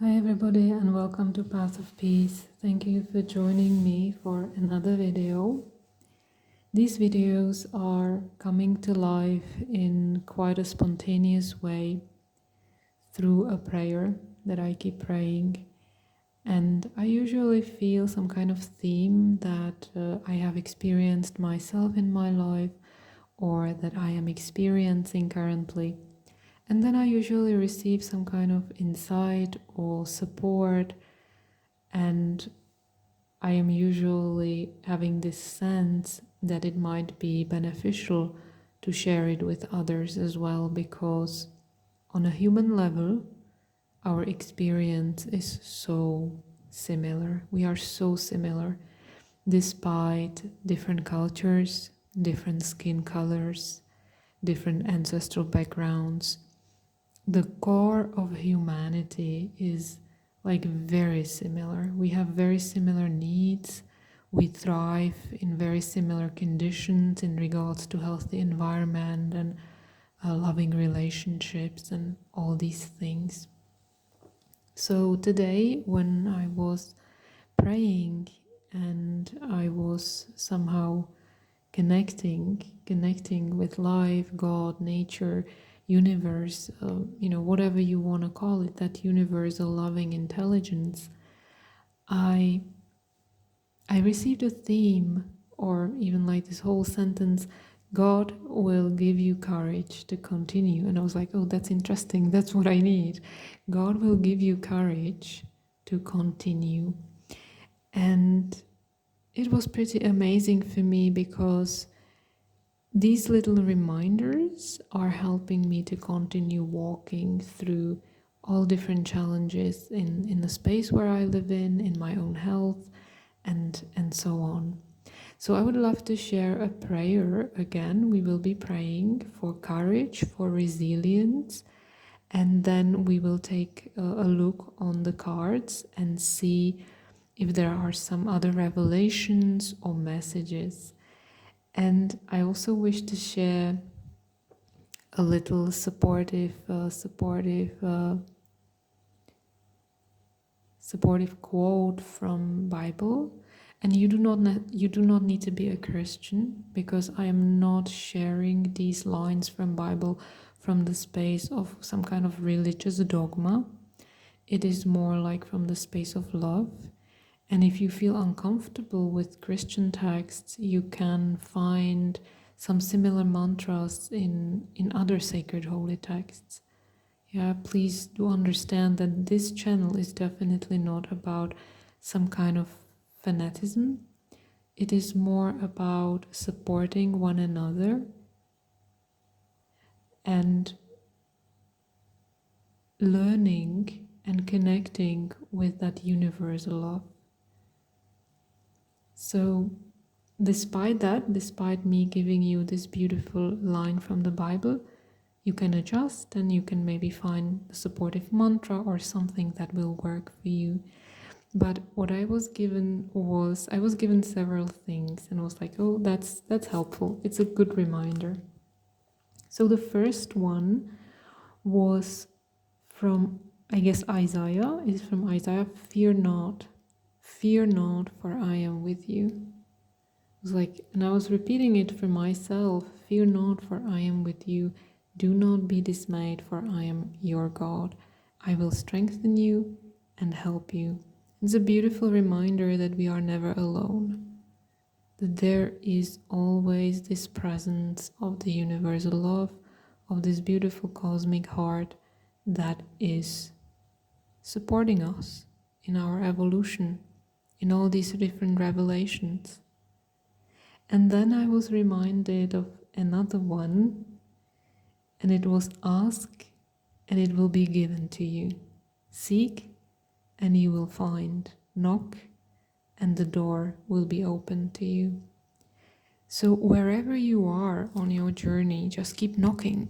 Hi everybody and welcome to Path of Peace. Thank you for joining me for another video. These videos are coming to life in quite a spontaneous way through a prayer that I keep praying. And I usually feel some kind of theme that I have experienced myself in my life or that I am experiencing currently. And then I usually receive some kind of insight or support, and I am usually having this sense that it might be beneficial to share it with others as well, because on a human level, our experience is so similar. We are so similar, despite different cultures, different skin colors, different ancestral backgrounds. The core of humanity is like very similar. We have very similar needs. We thrive in very similar conditions in regards to healthy environment and loving relationships and all these things. So today, when I was praying and I was somehow connecting with life, God, nature, universe, whatever you want to call it, that universal loving intelligence, I received a theme, or even like this whole sentence, God will give you courage to continue. And I was like, oh, that's interesting. That's what I need. God will give you courage to continue. And it was pretty amazing for me because these little reminders are helping me to continue walking through all different challenges in the space where I live in my own health, and so on. So I would love to share a prayer again. We will be praying for courage, for resilience, and then we will take a look on the cards and see if there are some other revelations or messages. And I also wish to share a little supportive quote from Bible. And you do not need to be a Christian, because I am not sharing these lines from Bible from the space of some kind of religious dogma. It is more like from the space of love. And if you feel uncomfortable with Christian texts, you can find some similar mantras in other sacred holy texts. Yeah, please do understand that this channel is definitely not about some kind of fanaticism. It is more about supporting one another and learning and connecting with that universal love. So despite me giving you this beautiful line from the Bible, you can adjust and you can maybe find a supportive mantra or something that will work for you. But what I was given several things, and I was like, oh, that's helpful. It's a good reminder. So the first one was from, I guess, Isaiah. It's from Isaiah, fear not, for I am with you. It was like, and I was repeating it for myself, fear not, for I am with you. Do not be dismayed, for I am your God. I will strengthen you and help you. It's a beautiful reminder that we are never alone, that there is always this presence of the universal love, of this beautiful cosmic heart that is supporting us in our evolution, in all these different revelations. And then I was reminded of another one, and it was, ask and it will be given to you. Seek and you will find. Knock and the door will be open to you. So wherever you are on your journey, just keep knocking,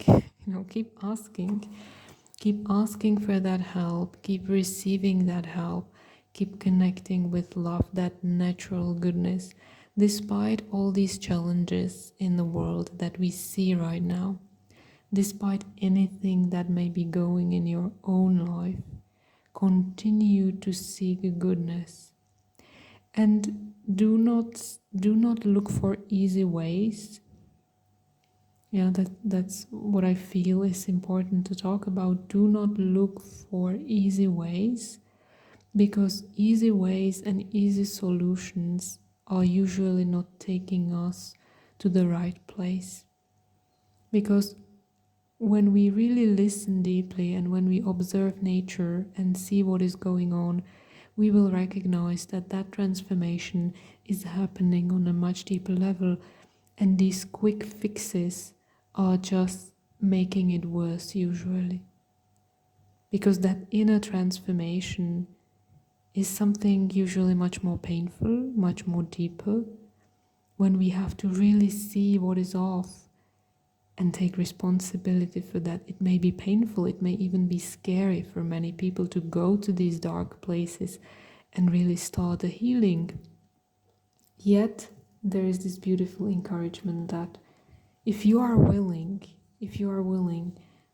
keep asking for that help, keep receiving that help, keep connecting with love, that natural goodness, despite all these challenges in the world that we see right now, despite anything that may be going in your own life. continue to seek goodness. And do not look for easy ways. Yeah, that's what I feel is important to talk about. Do not look for easy ways, because easy ways and easy solutions are usually not taking us to the right place. Because when we really listen deeply and when we observe nature and see what is going on, we will recognize that that transformation is happening on a much deeper level, and these quick fixes are just making it worse usually. Because that inner transformation is something usually much more painful, much more deeper, when we have to really see what is off and take responsibility for that. It may be painful, it may even be scary for many people to go to these dark places and really start the healing. Yet there is this beautiful encouragement that if you are willing,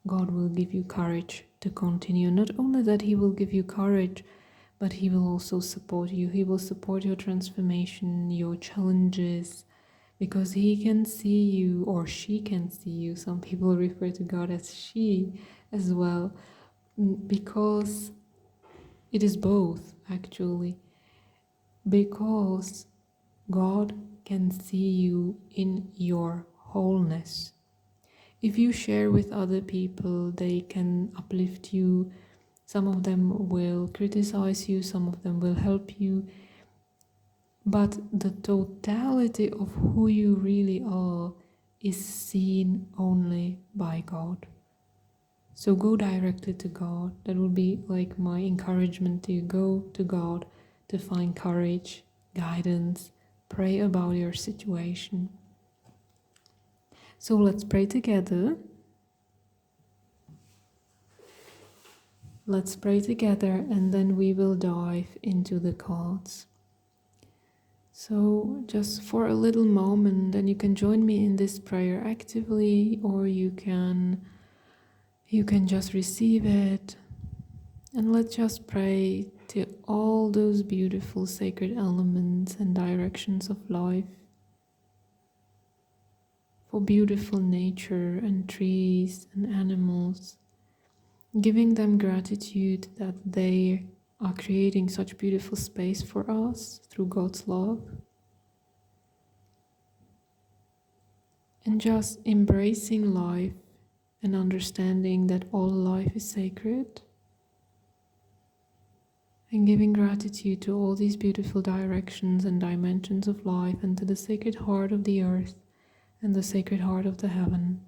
God will give you courage to continue. Not only that He will give you courage, but He will also support you. He will support your transformation, your challenges, because He can see you, or she can see you. Some people refer to God as she as well, because it is both actually. Because God can see you in your wholeness. If you share with other people, they can uplift you. Some of them will criticize you, some of them will help you. But the totality of who you really are is seen only by God. So go directly to God. That would be like my encouragement to you. Go to God to find courage, guidance, pray about your situation. So let's pray together. Let's pray together, and then we will dive into the cards. So just for a little moment, and you can join me in this prayer actively, or you can just receive it. And let's just pray to all those beautiful sacred elements and directions of life, for beautiful nature and trees and animals, giving them gratitude that they are creating such beautiful space for us through God's love. And just embracing life and understanding that all life is sacred. And giving gratitude to all these beautiful directions and dimensions of life, and to the sacred heart of the earth and the sacred heart of the heaven.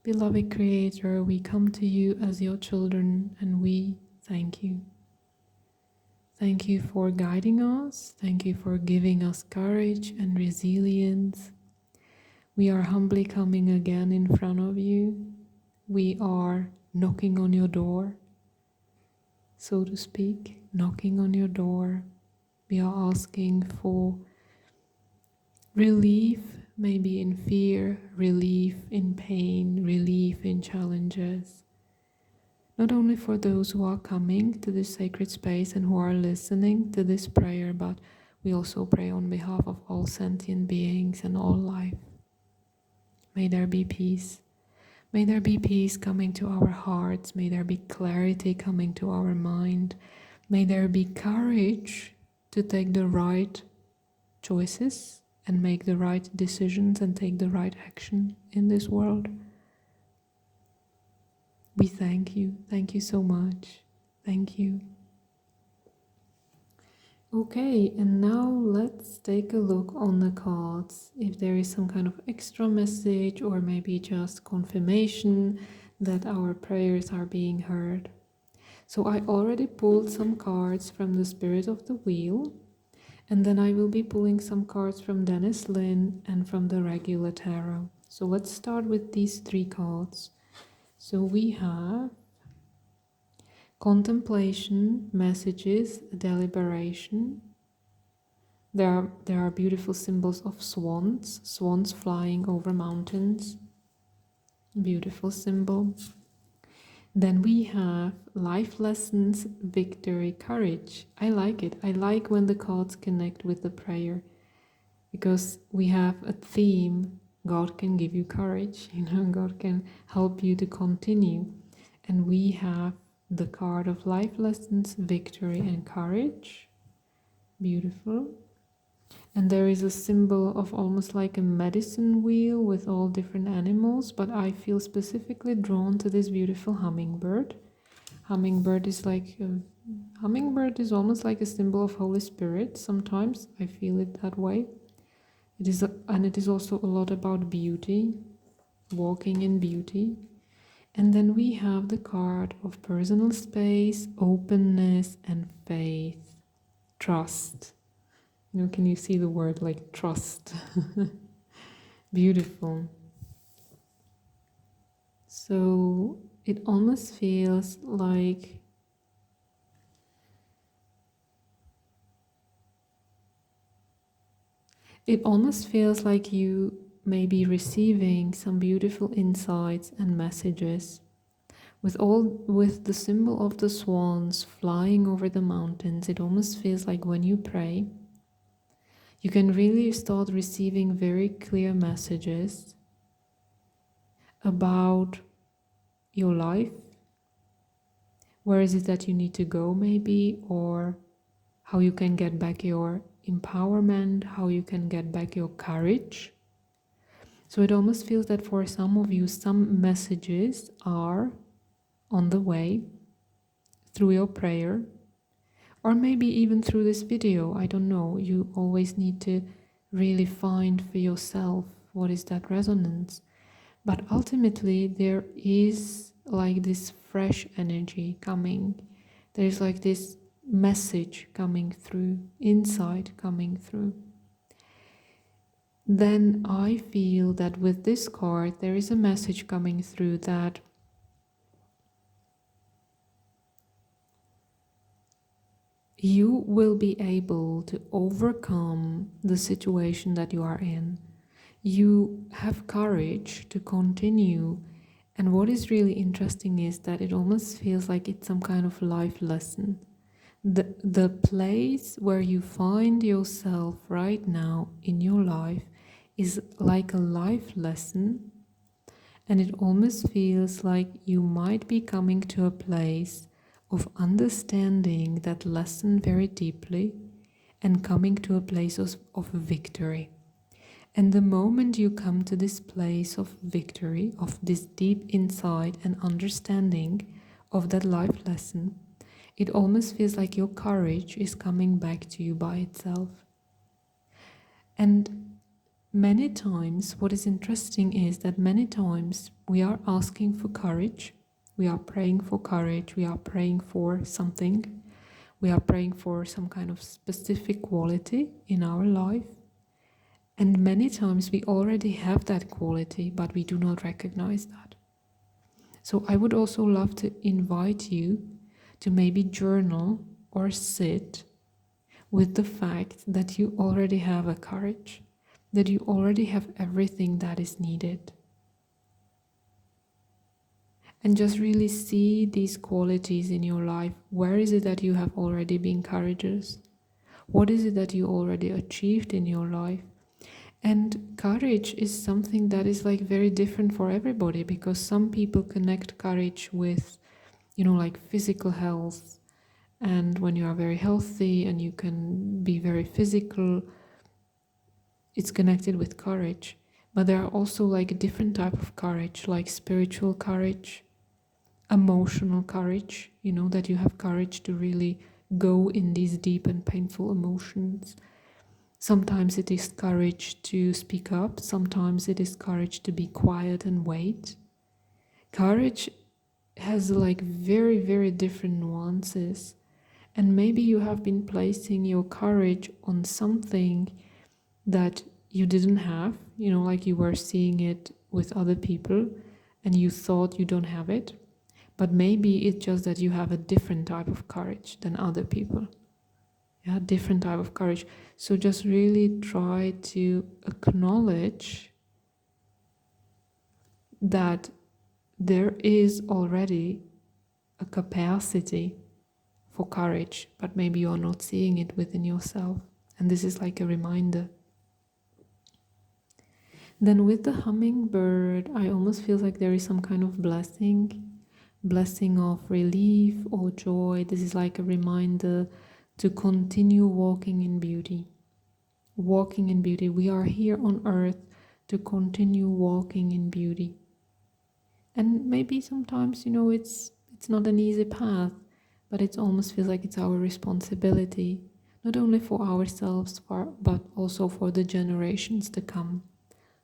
Beloved Creator, we come to you as your children, and we thank you. Thank you for guiding us. Thank you for giving us courage and resilience. We are humbly coming again in front of you. We are knocking on your door, so to speak, knocking on your door. We are asking for relief, maybe in fear, relief in pain, relief in challenges. Not only for those who are coming to this sacred space and who are listening to this prayer, but we also pray on behalf of all sentient beings and all life. May there be peace. May there be peace coming to our hearts. May there be clarity coming to our mind. May there be courage to take the right choices and make the right decisions and take the right action in this world. We thank you. Thank you so much. Thank you. Okay, and now let's take a look on the cards. If there is some kind of extra message, or maybe just confirmation that our prayers are being heard. So I already pulled some cards from the Spirit of the Wheel, and then I will be pulling some cards from Dennis Lin and from the regular tarot. So let's start with these three cards. So we have contemplation, messages, deliberation. There are beautiful symbols of swans flying over mountains. Beautiful symbol. Then we have life lessons, victory, courage. I like it. I like when the cards connect with the prayer because we have a theme. God can give you courage, God can help you to continue. And we have the card of life lessons, victory, and courage. Beautiful. And there is a symbol of almost like a medicine wheel with all different animals, but I feel specifically drawn to this beautiful hummingbird. Hummingbird is almost like a symbol of Holy Spirit. Sometimes I feel it that way. And it is also a lot about beauty, walking in beauty. And then we have the card of personal space, openness, and faith, trust. Can you see the word like trust? Beautiful. So it almost feels like you may be receiving some beautiful insights and messages with the symbol of the swans flying over the mountains. It almost feels like when you pray, you can really start receiving very clear messages about your life. Where is it that you need to go maybe, or how you can get back your empowerment, how you can get back your courage. So it almost feels that for some of you, some messages are on the way through your prayer, or maybe even through this video. I don't know. You always need to really find for yourself what is that resonance. But ultimately, there is like this fresh energy coming. There's like this message coming through, insight coming through. Then I feel that with this card, there is a message coming through that you will be able to overcome the situation that you are in. You have courage to continue. And what is really interesting is that it almost feels like it's some kind of life lesson. The place where you find yourself right now in your life is like a life lesson, and it almost feels like you might be coming to a place of understanding that lesson very deeply and coming to a place of victory. And the moment you come to this place of victory, of this deep insight and understanding of that life lesson, it almost feels like your courage is coming back to you by itself. And many times, what is interesting is that many times we are asking for courage, we are praying for courage, we are praying for something, we are praying for some kind of specific quality in our life. And many times we already have that quality, but we do not recognize that. So I would also love to invite you to maybe journal or sit with the fact that you already have a courage, that you already have everything that is needed. And just really see these qualities in your life. Where is it that you have already been courageous? What is it that you already achieved in your life? And courage is something that is like very different for everybody, because some people connect courage with, like physical health. And when you are very healthy and you can be very physical, it's connected with courage. But there are also like a different type of courage, like spiritual courage, emotional courage, that you have courage to really go in these deep and painful emotions. Sometimes it is courage to speak up. Sometimes it is courage to be quiet and wait. Courage has like very, very different nuances. And maybe you have been placing your courage on something that you didn't have, like you were seeing it with other people and you thought you don't have it. But maybe it's just that you have a different type of courage than other people. Yeah, different type of courage. So just really try to acknowledge that there is already a capacity for courage, but maybe you are not seeing it within yourself. And this is like a reminder. Then with the hummingbird, I almost feel like there is some kind of blessing of relief or joy. This is like a reminder to continue walking in beauty. Walking in beauty. We are here on earth to continue walking in beauty. And maybe sometimes, it's not an easy path, but it almost feels like it's our responsibility, not only for ourselves, but also for the generations to come,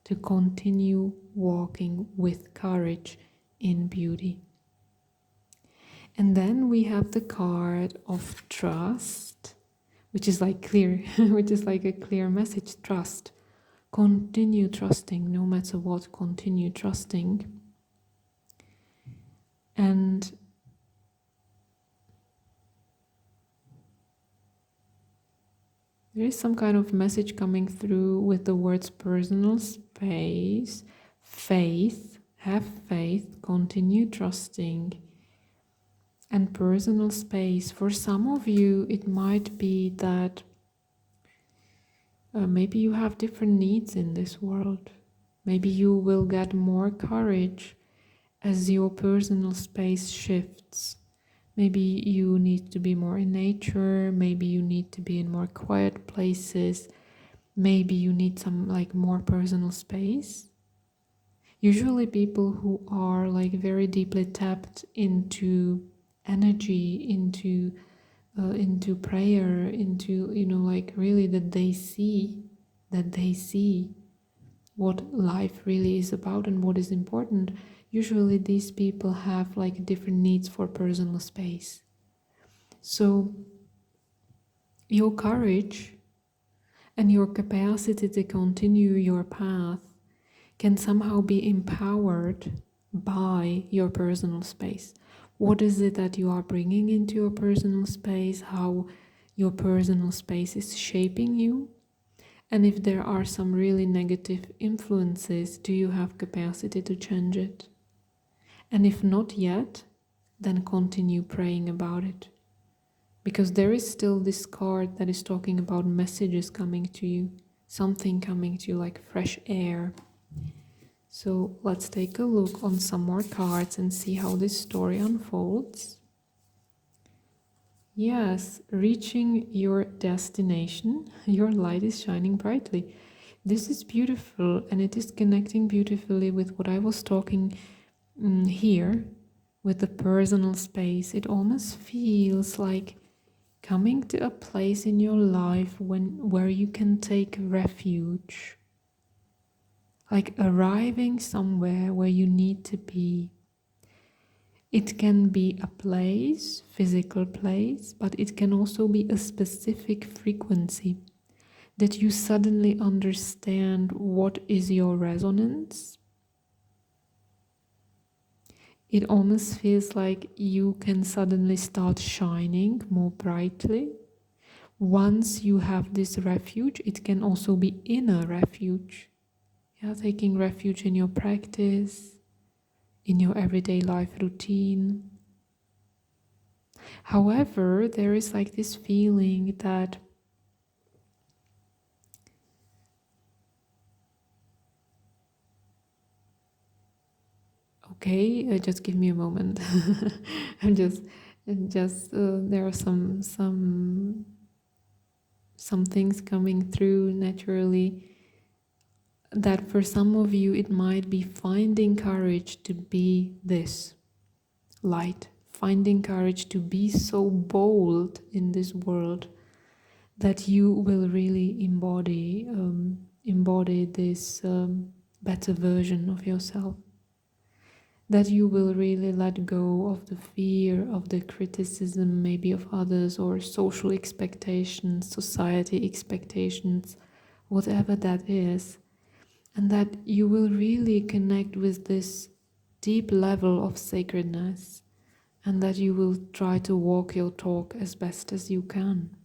to continue walking with courage in beauty. And then we have the card of trust, which is like clear, which is like a clear message. Trust. Continue trusting, no matter what, continue trusting. And there is some kind of message coming through with the words personal space, faith, have faith, continue trusting, and personal space. For some of you, it might be that maybe you have different needs in this world. Maybe you will get more courage as your personal space shifts. Maybe you need to be more in nature, maybe you need to be in more quiet places, maybe you need some more personal space. Usually people who are very deeply tapped into energy, into prayer, into really that they see what life really is about and what is important. Usually these people have different needs for personal space. So your courage and your capacity to continue your path can somehow be empowered by your personal space. What is it that you are bringing into your personal space? How your personal space is shaping you? And if there are some really negative influences, do you have capacity to change it? And if not yet, then continue praying about it. Because there is still this card that is talking about messages coming to you, something coming to you like fresh air. So let's take a look on some more cards and see how this story unfolds. Yes, reaching your destination, your light is shining brightly. This is beautiful, and it is connecting beautifully with what I was talking here with the personal space. It almost feels like coming to a place in your life where you can take refuge, like arriving somewhere where you need to be. It can be a place, physical place, but it can also be a specific frequency that you suddenly understand what is your resonance. It almost feels like you can suddenly start shining more brightly. Once you have this refuge, it can also be inner refuge. Yeah, taking refuge in your practice, in your everyday life routine. However, there is this feeling that okay, just give me a moment. I'm just there are some things coming through naturally, that for some of you it might be finding courage to be this light, finding courage to be so bold in this world that you will really embody this better version of yourself. That you will really let go of the fear of the criticism maybe of others, or social expectations, society expectations, whatever that is, and that you will really connect with this deep level of sacredness, and that you will try to walk your talk as best as you can.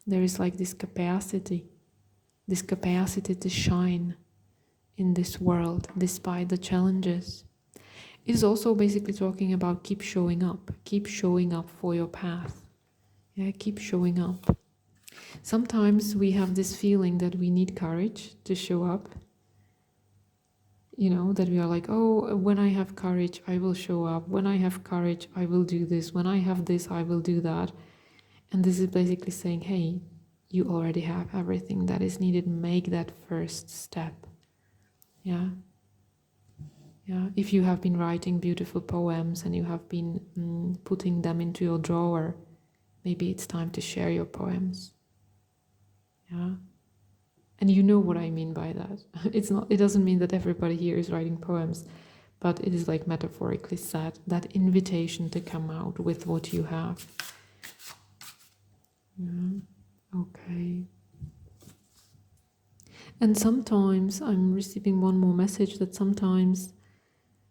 There is this capacity to shine in this world despite the challenges. It is also basically talking about keep showing up for your path. Yeah, keep showing up. Sometimes we have this feeling that we need courage to show up. You know, that we are like, oh, when I have courage, I will show up. When I have courage, I will do this. When I have this, I will do that. And this is basically saying, hey, you already have everything that is needed. Make that first step. Yeah. Yeah. If you have been writing beautiful poems and you have been putting them into your drawer, maybe it's time to share your poems. Yeah. And you know what I mean by that. It doesn't mean that everybody here is writing poems, but it is like metaphorically said, that invitation to come out with what you have. Yeah. Okay. And sometimes I'm receiving one more message that sometimes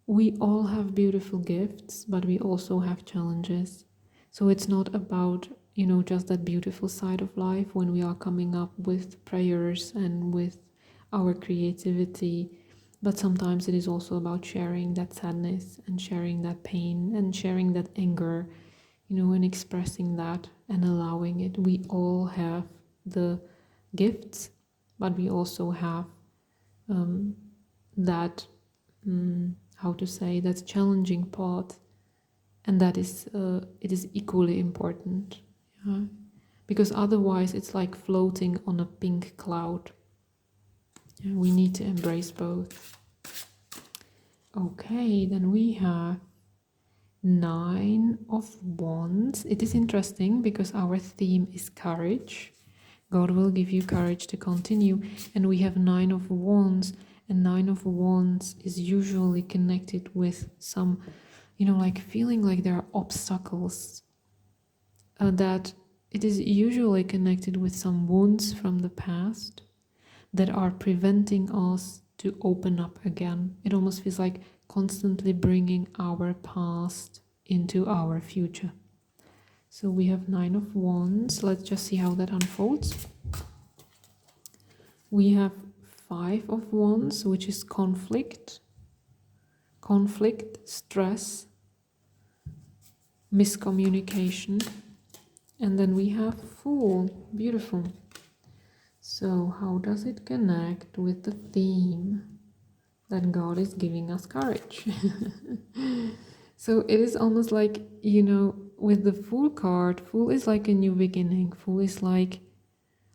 we all have beautiful gifts, but we also have challenges. So it's not about, just that beautiful side of life when we are coming up with prayers and with our creativity. But sometimes it is also about sharing that sadness and sharing that pain and sharing that anger, and expressing that and allowing it. We all have the gifts, but we also have that, how to say, that challenging part, and that is it is equally important. Yeah? Because otherwise it's like floating on a pink cloud. Yeah, we need to embrace both. Okay, then we have 9 of Wands. It is interesting because our theme is courage. God will give you courage to continue. And we have 9 of Wands, and 9 of Wands is usually connected with some, like feeling like there are obstacles. That it is usually connected with some wounds from the past that are preventing us to open up again. It almost feels like constantly bringing our past into our future. So we have 9 of Wands. Let's just see how that unfolds. We have 5 of Wands, which is conflict, stress, miscommunication. And then we have Fool. Beautiful. So how does it connect with the theme that God is giving us courage? So it is almost like, with the Fool card, Fool is like a new beginning. Fool is like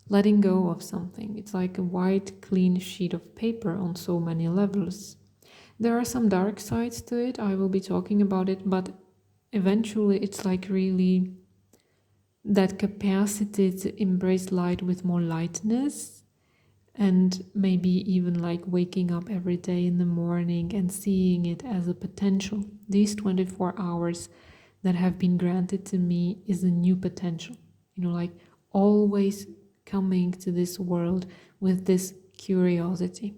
letting go of something. It's like a white, clean sheet of paper on so many levels. There are some dark sides to it. I will be talking about it, but eventually it's like really that capacity to embrace light with more lightness, and maybe even like waking up every day in the morning and seeing it as a potential. These 24 hours that have been granted to me is a new potential, like always coming to this world with this curiosity,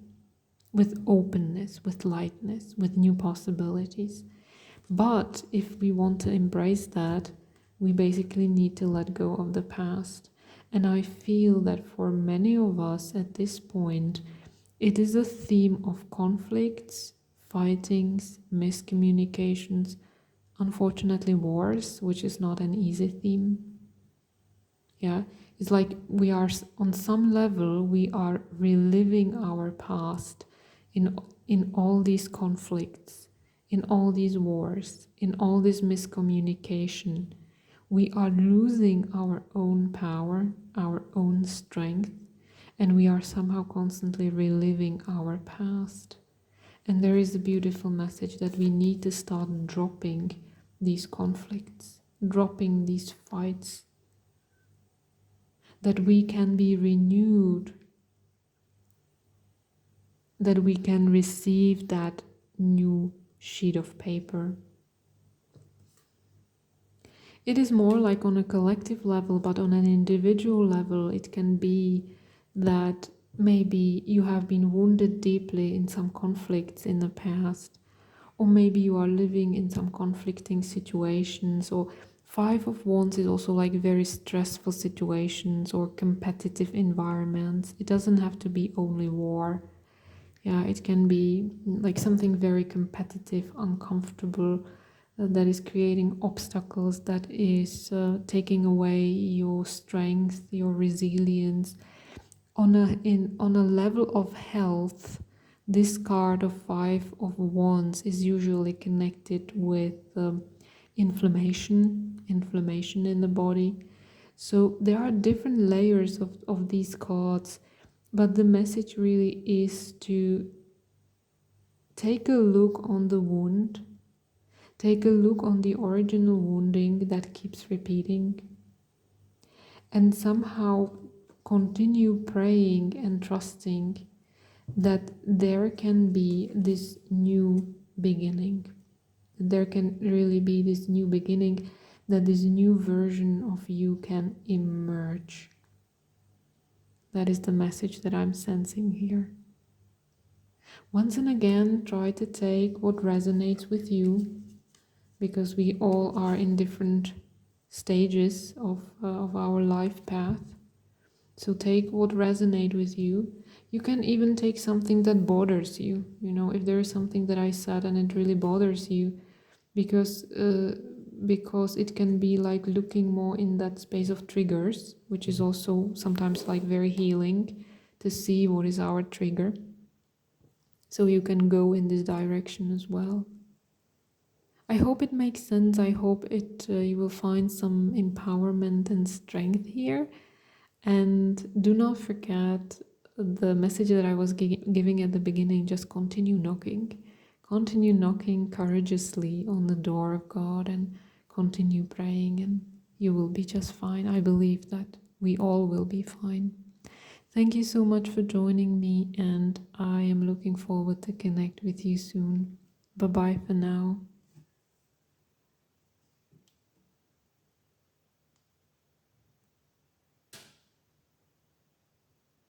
with openness, with lightness, with new possibilities. But if we want to embrace that, we basically need to let go of the past. And I feel that for many of us at this point, it is a theme of conflicts, fightings, miscommunications, unfortunately wars, which is not an easy theme. Yeah, it's like we are, on some level, we are reliving our past in all these conflicts, in all these wars, in all this miscommunication. We are losing our own power, our own strength, and we are somehow constantly reliving our past. And there is a beautiful message that we need to start dropping these conflicts, dropping these fights, that we can be renewed, that we can receive that new sheet of paper. It is more like on a collective level, but on an individual level, it can be that maybe you have been wounded deeply in some conflicts in the past, or maybe you are living in some conflicting situations, or 5 of Wands is also like very stressful situations or competitive environments. It doesn't have to be only war. yeah, it can be like something very competitive, uncomfortable, that is creating obstacles, that is taking away your strength, your resilience. On a level of health, this card of Five of Wands is usually connected with inflammation in the body. So there are different layers of these cards, but the message really is to take a look on the wound, take a look on the original wounding that keeps repeating, and somehow continue praying and trusting that there can be this new beginning. There can really be this new beginning, that this new version of you can emerge. That is the message that I'm sensing here. Once and again, try to take what resonates with you, because we all are in different stages of our life path. So take what resonates with you. You can even take something that bothers you. You know, if there is something that I said and it really bothers you, because it can be like looking more in that space of triggers, which is also sometimes like very healing to see what is our trigger. So you can go in this direction as well. I hope it makes sense. I hope you will find some empowerment and strength here. And do not forget the message that I was giving at the beginning. Just continue knocking. Continue knocking courageously on the door of God and continue praying, and you will be just fine. I believe that we all will be fine. Thank you so much for joining me, and I am looking forward to connect with you soon. Bye-bye for now.